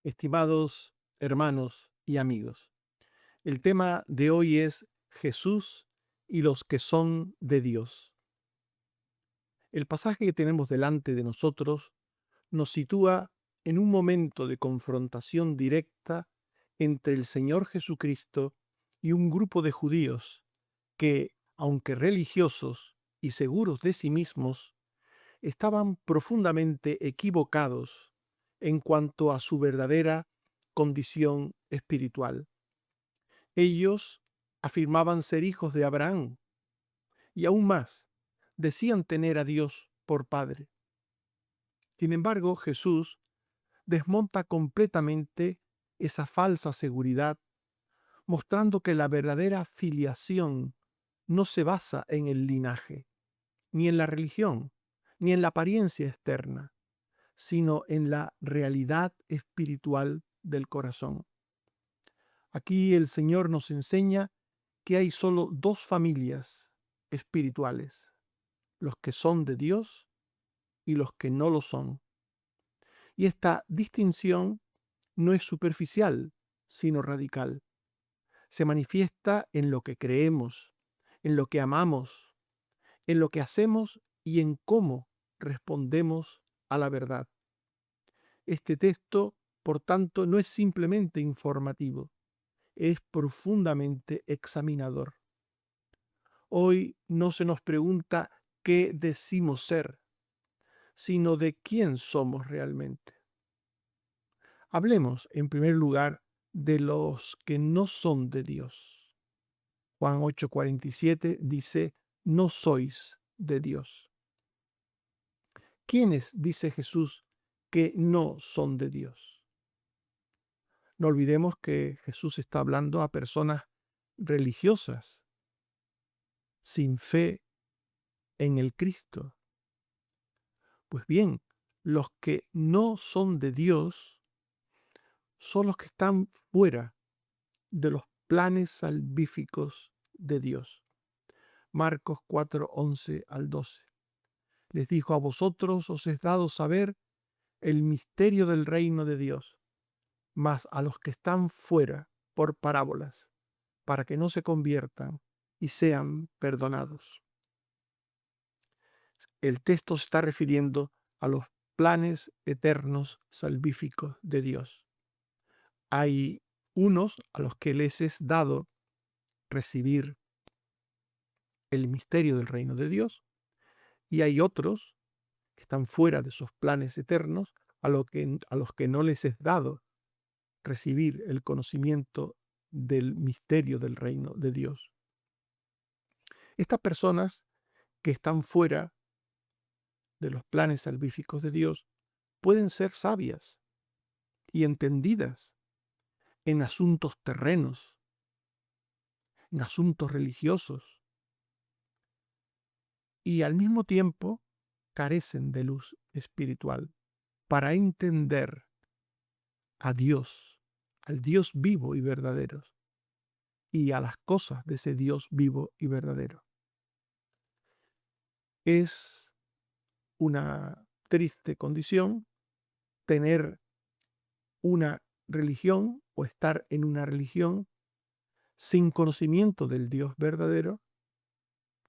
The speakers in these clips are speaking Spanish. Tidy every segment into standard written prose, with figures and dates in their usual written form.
Estimados hermanos y amigos, el tema de hoy es Jesús y los que son de Dios. El pasaje que tenemos delante de nosotros nos sitúa en un momento de confrontación directa entre el Señor Jesucristo y un grupo de judíos que, aunque religiosos y seguros de sí mismos, estaban profundamente equivocados en cuanto a su verdadera condición espiritual. Ellos afirmaban ser hijos de Abraham y aún más, decían tener a Dios por Padre. Sin embargo, Jesús desmonta completamente esa falsa seguridad, mostrando que la verdadera filiación no se basa en el linaje, ni en la religión, ni en la apariencia externa, sino en la realidad espiritual del corazón. Aquí el Señor nos enseña que hay solo dos familias espirituales, los que son de Dios y los que no lo son. Y esta distinción no es superficial, sino radical. Se manifiesta en lo que creemos, en lo que amamos, en lo que hacemos y en cómo respondemos a la verdad. Este texto, por tanto, no es simplemente informativo, es profundamente examinador. Hoy no se nos pregunta qué decimos ser, sino de quién somos realmente. Hablemos, en primer lugar, de los que no son de Dios. Juan 8:47 dice, no sois de Dios. ¿Quiénes, dice Jesús, que no son de Dios? No olvidemos que Jesús está hablando a personas religiosas, sin fe en el Cristo. Pues bien, los que no son de Dios son los que están fuera de los planes salvíficos de Dios. Marcos 4:11-12. Les dijo, a vosotros os es dado saber el misterio del reino de Dios, mas a los que están fuera por parábolas, para que no se conviertan y sean perdonados. El texto se está refiriendo a los planes eternos salvíficos de Dios. Hay unos a los que les es dado recibir el misterio del reino de Dios y hay otros que están fuera de esos planes eternos a los que no les es dado recibir el conocimiento del misterio del reino de Dios. Estas personas que están fuera de los planes salvíficos de Dios pueden ser sabias y entendidas en asuntos terrenos, en asuntos religiosos, y al mismo tiempo carecen de luz espiritual para entender a Dios, al Dios vivo y verdadero, y a las cosas de ese Dios vivo y verdadero. Es una triste condición tener una religión o estar en una religión sin conocimiento del Dios verdadero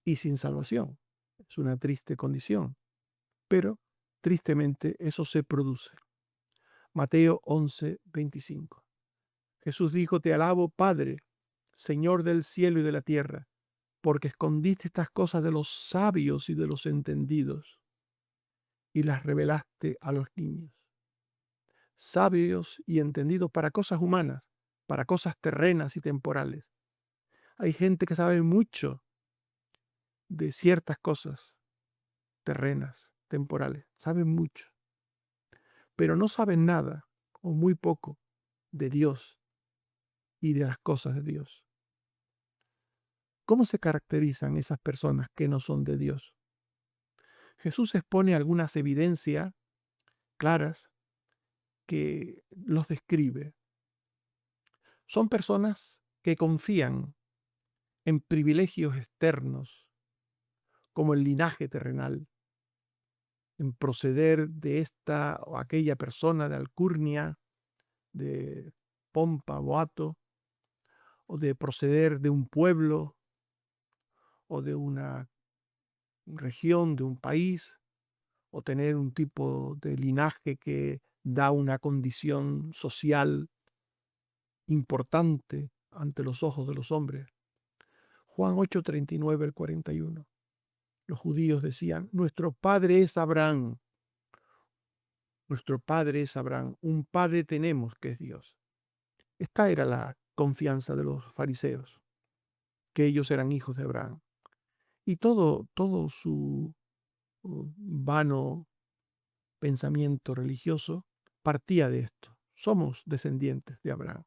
y sin salvación. Es una triste condición, pero tristemente eso se produce. Mateo 11:25. Jesús dijo, te alabo, Padre, Señor del cielo y de la tierra, porque escondiste estas cosas de los sabios y de los entendidos y las revelaste a los niños. Sabios y entendidos para cosas humanas, para cosas terrenas y temporales. Hay gente que sabe mucho de ciertas cosas terrenas, temporales, saben mucho, pero no saben nada o muy poco de Dios y de las cosas de Dios. ¿Cómo se caracterizan esas personas que no son de Dios? Jesús expone algunas evidencias claras que los describe. Son personas que confían en privilegios externos, como el linaje terrenal, en proceder de esta o aquella persona de alcurnia, de pompa, boato, o de proceder de un pueblo o de una región, de un país, o tener un tipo de linaje que da una condición social importante ante los ojos de los hombres. Juan 8:39 al 41. Los judíos decían, nuestro padre es Abraham, nuestro padre es Abraham, un padre tenemos que es Dios. Esta era la confianza de los fariseos, que ellos eran hijos de Abraham. Y todo su vano pensamiento religioso partía de esto. Somos descendientes de Abraham.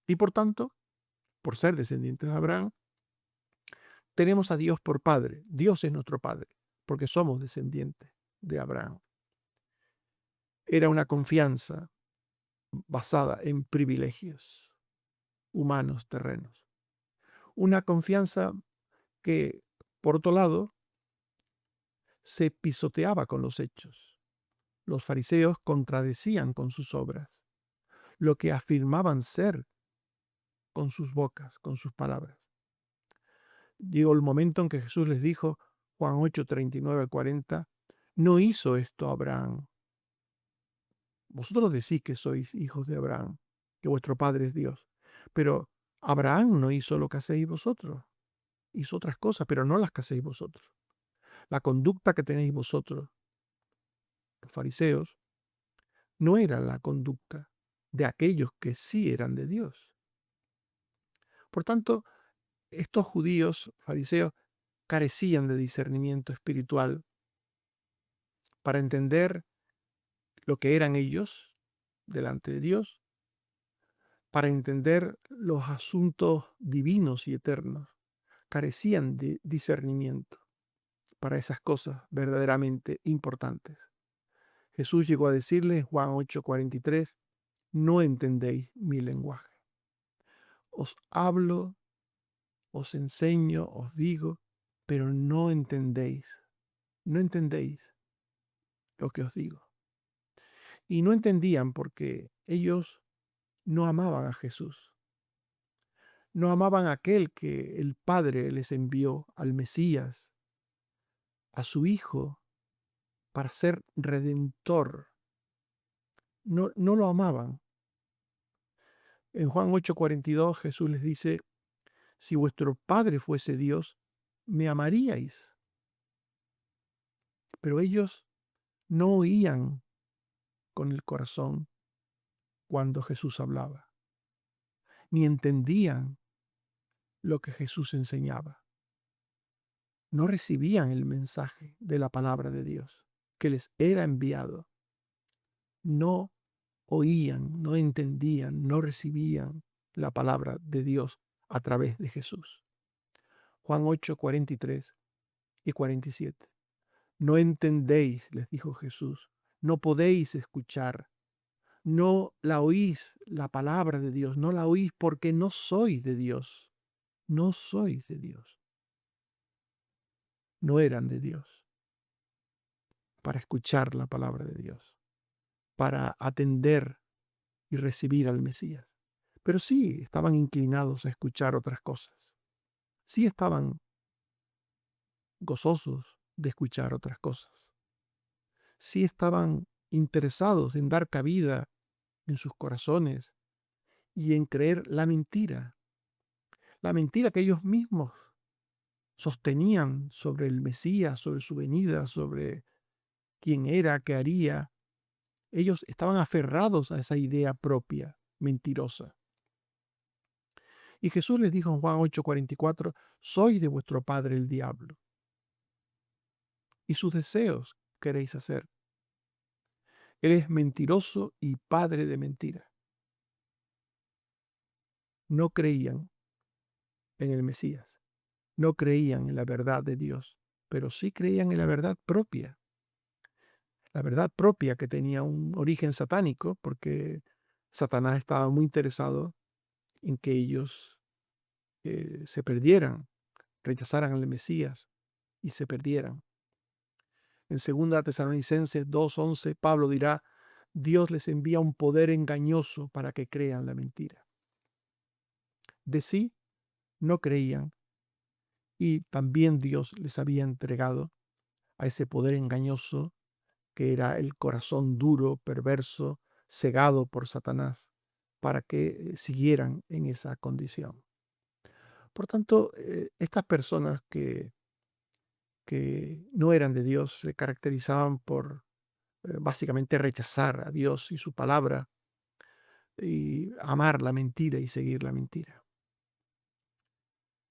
Y por tanto, por ser descendientes de Abraham, tenemos a Dios por Padre. Dios es nuestro Padre, porque somos descendientes de Abraham. Era una confianza basada en privilegios humanos, terrenos. Una confianza que, por otro lado, se pisoteaba con los hechos. Los fariseos contradecían con sus obras lo que afirmaban ser con sus bocas, con sus palabras. Llegó el momento en que Jesús les dijo, Juan 8, 39 al 40, no hizo esto Abraham. Vosotros decís que sois hijos de Abraham, que vuestro padre es Dios, pero Abraham no hizo lo que hacéis vosotros. Hizo otras cosas, pero no las que hacéis vosotros. La conducta que tenéis vosotros, los fariseos, no era la conducta de aquellos que sí eran de Dios. Por tanto, estos judíos, fariseos, carecían de discernimiento espiritual para entender lo que eran ellos delante de Dios, para entender los asuntos divinos y eternos. Carecían de discernimiento para esas cosas verdaderamente importantes. Jesús llegó a decirles, Juan 8:43, no entendéis mi lenguaje. Os hablo, os enseño, os digo, pero no entendéis. No entendéis lo que os digo. Y no entendían porque ellos no amaban a Jesús. No amaban a aquel que el Padre les envió, al Mesías, a su Hijo, para ser redentor. No lo amaban. En Juan 8:42 Jesús les dice, si vuestro Padre fuese Dios, me amaríais. Pero ellos no oían con el corazón cuando Jesús hablaba, ni entendían lo que Jesús enseñaba. No recibían el mensaje de la palabra de Dios que les era enviado. No oían, no entendían, no recibían la palabra de Dios a través de Jesús. Juan 8:43 y 47. No entendéis, les dijo Jesús, no podéis escuchar, no la oís la palabra de Dios, no la oís porque no sois de Dios, no sois de Dios. No eran de Dios para escuchar la palabra de Dios, para atender y recibir al Mesías. Pero sí estaban inclinados a escuchar otras cosas. Sí estaban gozosos de escuchar otras cosas. Sí estaban interesados en dar cabida en sus corazones y en creer la mentira que ellos mismos sostenían sobre el Mesías, sobre su venida, sobre quién era, qué haría. Ellos estaban aferrados a esa idea propia, mentirosa. Y Jesús les dijo en Juan 8:44, soy de vuestro padre el diablo, y sus deseos queréis hacer. Él es mentiroso y padre de mentira. No creían en el Mesías, no creían en la verdad de Dios, pero sí creían en la verdad propia que tenía un origen satánico, porque Satanás estaba muy interesado en que ellos se perdieran, rechazaran al Mesías y se perdieran. En 2 Tesalonicenses 2:11, Pablo dirá, Dios les envía un poder engañoso para que crean la mentira. De sí no creían y también Dios les había entregado a ese poder engañoso que era el corazón duro, perverso, cegado por Satanás, para que siguieran en esa condición. Por tanto, estas personas que no eran de Dios se caracterizaban por básicamente rechazar a Dios y su palabra y amar la mentira y seguir la mentira.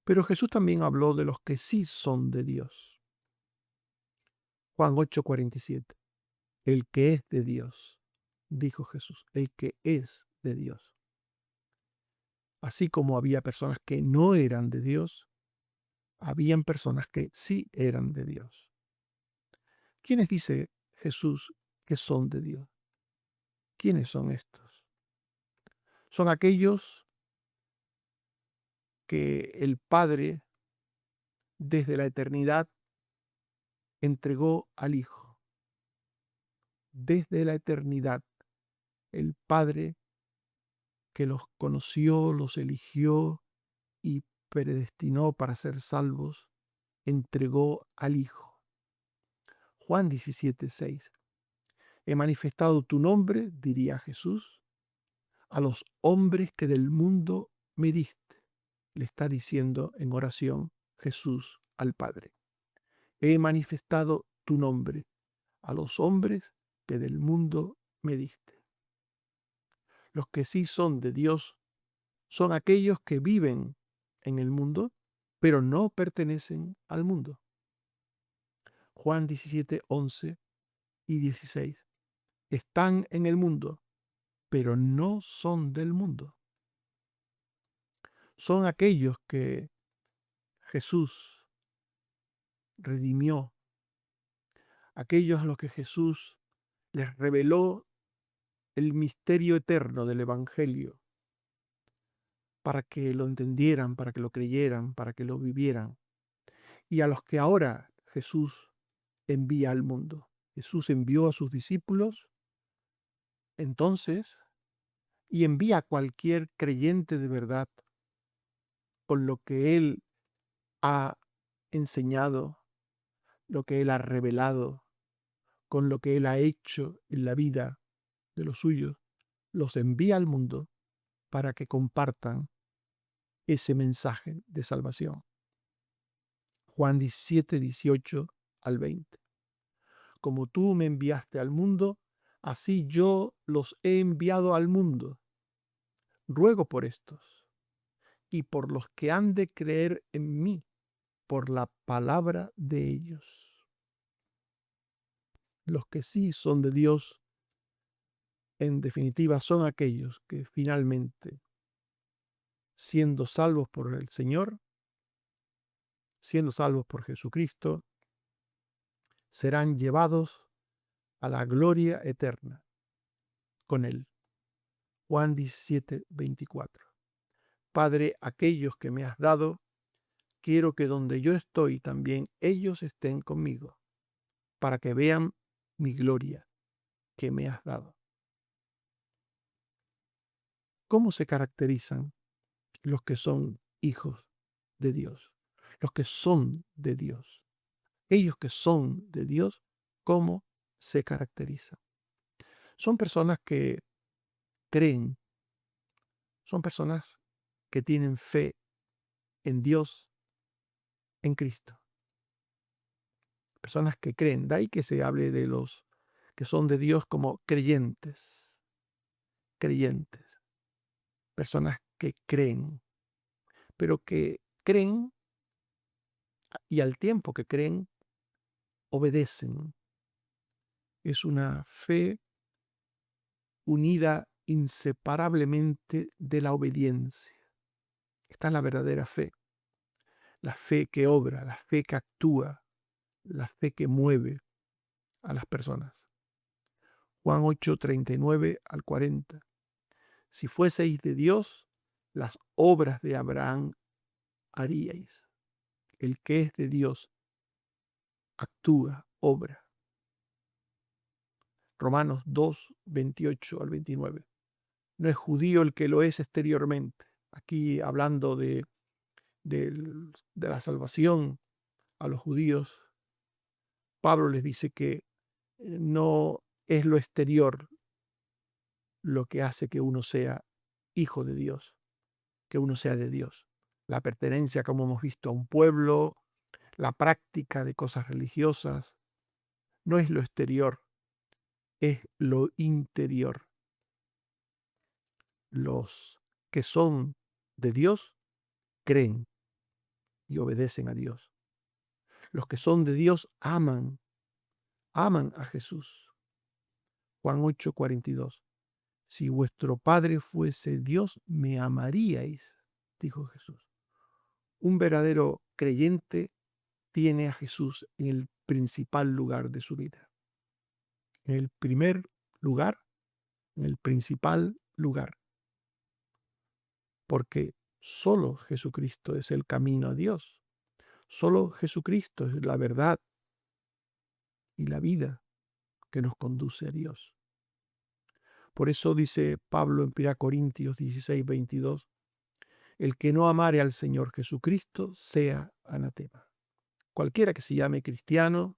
Pero Jesús también habló de los que sí son de Dios. Juan 8:47. El que es de Dios, dijo Jesús, el que es de Dios. Así como había personas que no eran de Dios, habían personas que sí eran de Dios. ¿Quiénes dice Jesús que son de Dios? ¿Quiénes son estos? Son aquellos que el Padre desde la eternidad entregó al Hijo. Desde la eternidad, el Padre que los conoció, los eligió y predestinó para ser salvos, entregó al Hijo. Juan 17:6. He manifestado tu nombre, diría Jesús, a los hombres que del mundo me diste. Le está diciendo en oración Jesús al Padre. He manifestado tu nombre a los hombres que del mundo me diste. Los que sí son de Dios son aquellos que viven en el mundo, pero no pertenecen al mundo. Juan 17:11 y 16. Están en el mundo, pero no son del mundo. Son aquellos que Jesús redimió, aquellos a los que Jesús les reveló el misterio eterno del Evangelio, para que lo entendieran, para que lo creyeran, para que lo vivieran, y a los que ahora Jesús envía al mundo. Jesús envió a sus discípulos entonces y envía a cualquier creyente de verdad con lo que Él ha enseñado, lo que Él ha revelado, con lo que Él ha hecho en la vida de los suyos, los envía al mundo para que compartan ese mensaje de salvación. Juan 17:18 al 20. Como tú me enviaste al mundo, así yo los he enviado al mundo. Ruego por estos y por los que han de creer en mí por la palabra de ellos. Los que sí son de Dios, en definitiva, son aquellos que finalmente, siendo salvos por el Señor, siendo salvos por Jesucristo, serán llevados a la gloria eterna con Él. Juan 17:24. Padre, aquellos que me has dado, quiero que donde yo estoy también ellos estén conmigo, para que vean mi gloria que me has dado. ¿Cómo se caracterizan los que son hijos de Dios? Los que son de Dios. Ellos que son de Dios, ¿cómo se caracterizan? Son personas que creen, son personas que tienen fe en Dios, en Cristo. Personas que creen. De ahí que se hable de los que son de Dios como creyentes. Creyentes. Personas que creen. Pero que creen y al tiempo que creen, obedecen. Es una fe unida inseparablemente de la obediencia. Esta es la verdadera fe. La fe que obra, la fe que actúa, la fe que mueve a las personas. Juan 8:39 al 40. Si fueseis de Dios, las obras de Abraham haríais. El que es de Dios actúa, obra. Romanos 2, 28 al 29. No es judío el que lo es exteriormente. Aquí hablando de la salvación a los judíos, Pablo les dice que no es lo exterior lo que hace que uno sea hijo de Dios, que uno sea de Dios. La pertenencia, como hemos visto, a un pueblo, la práctica de cosas religiosas, no es lo exterior, es lo interior. Los que son de Dios creen y obedecen a Dios. Los que son de Dios aman a Jesús. Juan 8:42. Si vuestro Padre fuese Dios, me amaríais, dijo Jesús. Un verdadero creyente tiene a Jesús en el principal lugar de su vida. En el primer lugar, en el principal lugar. Porque solo Jesucristo es el camino a Dios. Solo Jesucristo es la verdad y la vida que nos conduce a Dios. Por eso dice Pablo en 1 Corintios 16:22, el que no amare al Señor Jesucristo sea anatema. Cualquiera que se llame cristiano,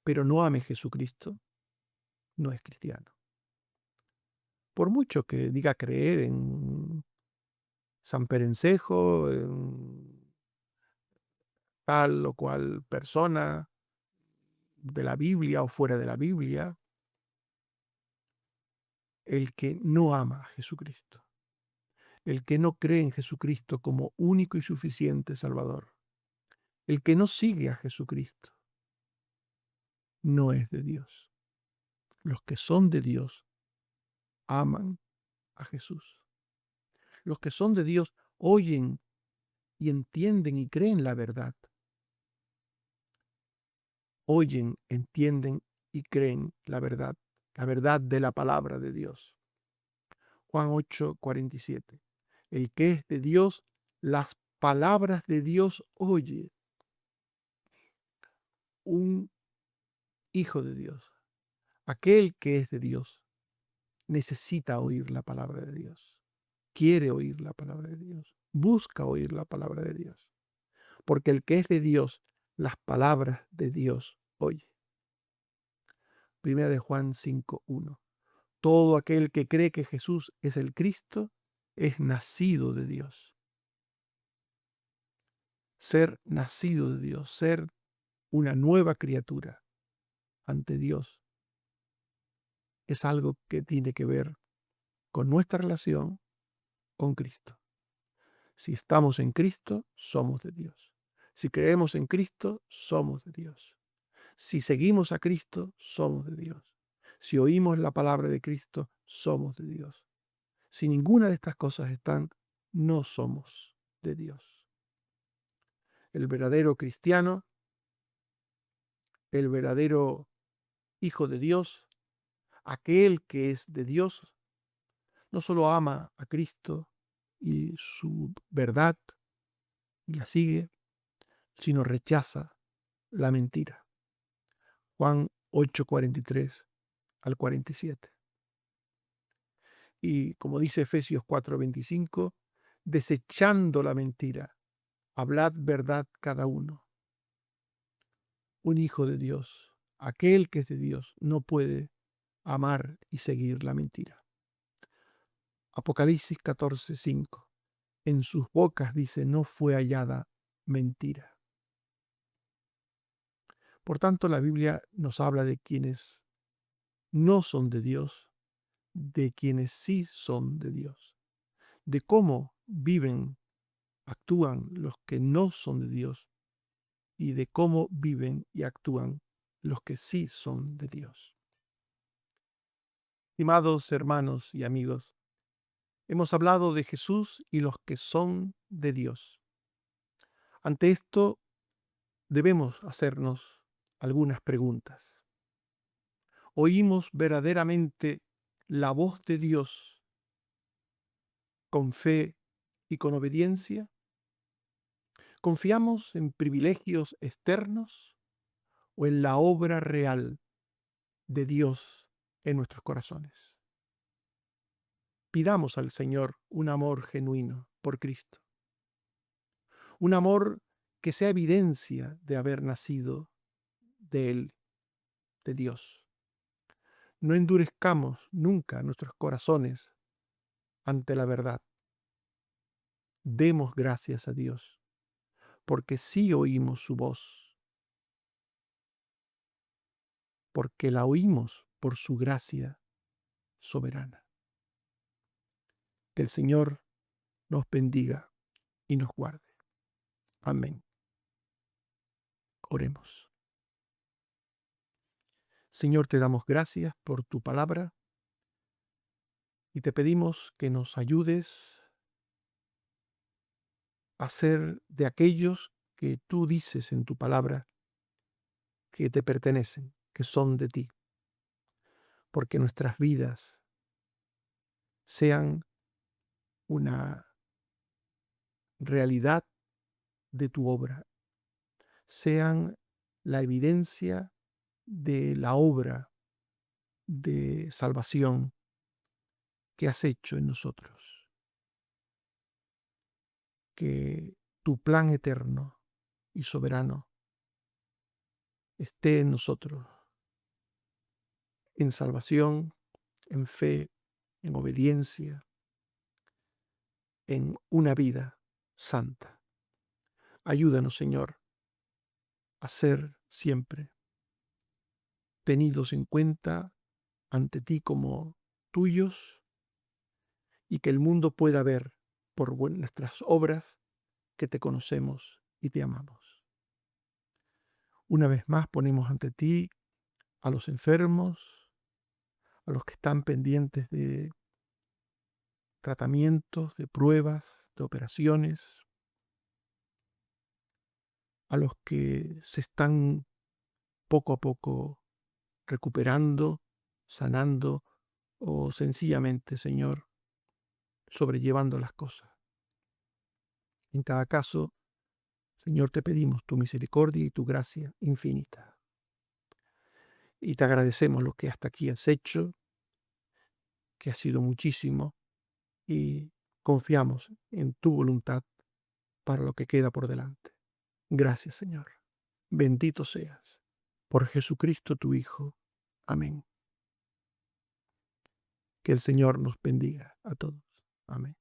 pero no ame a Jesucristo, no es cristiano. Por mucho que diga creer en San Perencejo, en tal o cual persona de la Biblia o fuera de la Biblia, el que no ama a Jesucristo, el que no cree en Jesucristo como único y suficiente Salvador, el que no sigue a Jesucristo, no es de Dios. Los que son de Dios aman a Jesús. Los que son de Dios oyen y entienden y creen la verdad. Oyen, entienden y creen la verdad de la palabra de Dios. Juan 8:47. El que es de Dios, las palabras de Dios oye. Un hijo de Dios, aquel que es de Dios, necesita oír la palabra de Dios. Quiere oír la palabra de Dios. Busca oír la palabra de Dios. Porque el que es de Dios, las palabras de Dios oye. Primera de Juan 5:1. Todo aquel que cree que Jesús es el Cristo es nacido de Dios. Ser nacido de Dios, ser una nueva criatura ante Dios, es algo que tiene que ver con nuestra relación con Cristo. Si estamos en Cristo, somos de Dios. Si creemos en Cristo, somos de Dios. Si seguimos a Cristo, somos de Dios. Si oímos la palabra de Cristo, somos de Dios. Si ninguna de estas cosas están, no somos de Dios. El verdadero cristiano, el verdadero hijo de Dios, aquel que es de Dios, no solo ama a Cristo y su verdad y la sigue, sino rechaza la mentira. Juan 8:43 al 47. Y como dice Efesios 4:25, desechando la mentira, hablad verdad cada uno. Un hijo de Dios, aquel que es de Dios, no puede amar y seguir la mentira. Apocalipsis 14:5. En sus bocas, dice, no fue hallada mentira. Por tanto, la Biblia nos habla de quienes no son de Dios, de quienes sí son de Dios, de cómo viven, actúan los que no son de Dios y de cómo viven y actúan los que sí son de Dios. Estimados hermanos y amigos, hemos hablado de Jesús y los que son de Dios. Ante esto debemos hacernos algunas preguntas. ¿Oímos verdaderamente la voz de Dios con fe y con obediencia? ¿Confiamos en privilegios externos o en la obra real de Dios en nuestros corazones. Pidamos al Señor un amor genuino por Cristo, un amor que sea evidencia de haber nacido de Él, de Dios. No endurezcamos nunca nuestros corazones ante la verdad. Demos gracias a Dios, porque sí oímos su voz, porque la oímos por su gracia soberana. Que el Señor nos bendiga y nos guarde. Amén. Oremos. Señor, te damos gracias por tu palabra y te pedimos que nos ayudes a ser de aquellos que tú dices en tu palabra que te pertenecen, que son de ti, porque nuestras vidas sean una realidad de tu obra, sean la evidencia de la obra de salvación que has hecho en nosotros. Que tu plan eterno y soberano esté en nosotros, en salvación, en fe, en obediencia, en una vida santa. Ayúdanos, Señor, a ser siempre tenidos en cuenta ante ti como tuyos y que el mundo pueda ver por nuestras obras que te conocemos y te amamos. Una vez más ponemos ante ti a los enfermos, a los que están pendientes de tratamientos, de pruebas, de operaciones, a los que se están poco a poco recuperando, sanando o sencillamente, Señor, sobrellevando las cosas. En cada caso, Señor, te pedimos tu misericordia y tu gracia infinita. Y te agradecemos lo que hasta aquí has hecho, que ha sido muchísimo, y confiamos en tu voluntad para lo que queda por delante. Gracias, Señor. Bendito seas. Por Jesucristo tu Hijo. Amén. Que el Señor nos bendiga a todos. Amén.